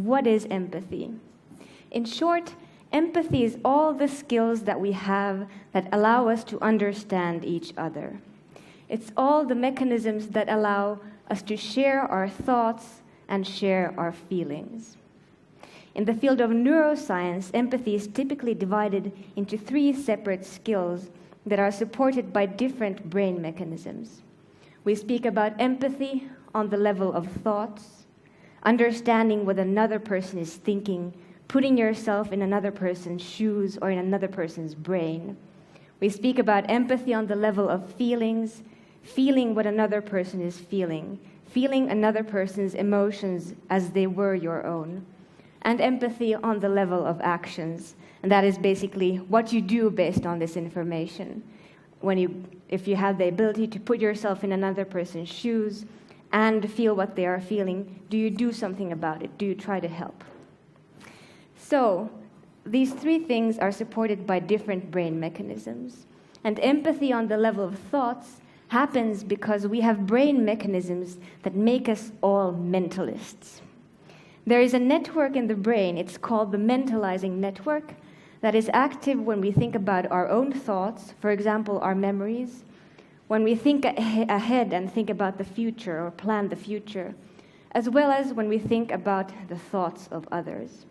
what is empathy? In short, empathy is all the skills that we have that allow us to understand each other. It's all the mechanisms that allow us to share our thoughts and share our feelings. In the field of neuroscience, empathy is typically divided into 3 separate skills that are supported by different brain mechanisms. We speak about empathy on the level of thoughts, understanding what another person is thinking, putting yourself in another person's shoes or in another person's brain. We speak about empathy on the level of feelings, feeling what another person is feeling another person's emotions as they were your own, and empathy on the level of actions. And that is basically what you do based on this information. If you have the ability to put yourself in another person's shoes and feel what they are feeling, do you do something about it? Do you try to help? So, these 3 things are supported by different brain mechanisms. And empathy on the level of thoughts happens because we have brain mechanisms that make us all mentalists. There is a network in the brain, it's called the mentalizing network, that is active when we think about our own thoughts, for example, our memories, when we think ahead and think about the future or plan the future, as well as when we think about the thoughts of others.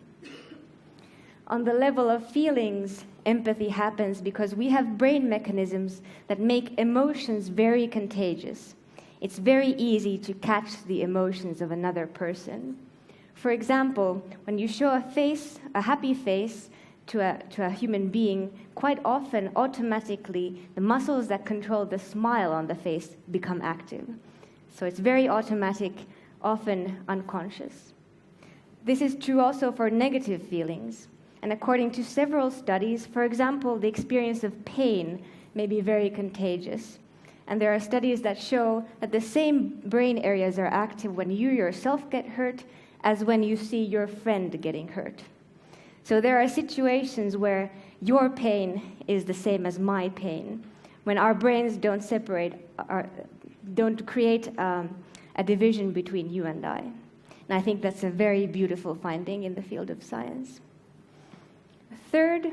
On the level of feelings, empathy happens because we have brain mechanisms that make emotions very contagious. It's very easy to catch the emotions of another person. For example, when you show a happy face to a human being, quite often, automatically, the muscles that control the smile on the face become active. So it's very automatic, often unconscious. This is true also for negative feelings. And according to several studies, for example, the experience of pain may be very contagious. And there are studies that show that the same brain areas are active when you yourself get hurt as when you see your friend getting hurt. So there are situations where your pain is the same as my pain, when our brains don't create a division between you and I. And I think that's a very beautiful finding in the field of science. Third,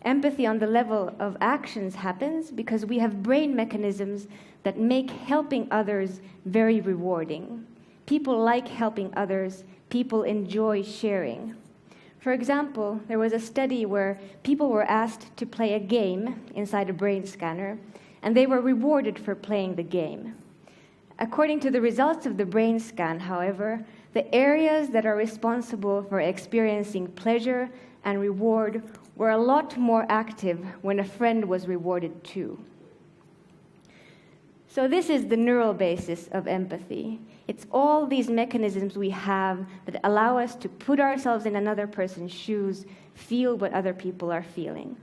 empathy on the level of actions happens because we have brain mechanisms that make helping others very rewarding. People like helping others. People enjoy sharing. For example, there was a study where people were asked to play a game inside a brain scanner, and they were rewarded for playing the game. According to the results of the brain scan, however, the areas that are responsible for experiencing pleasure and reward were a lot more active when a friend was rewarded too. So this is the neural basis of empathy. It's all these mechanisms we have that allow us to put ourselves in another person's shoes, feel what other people are feeling.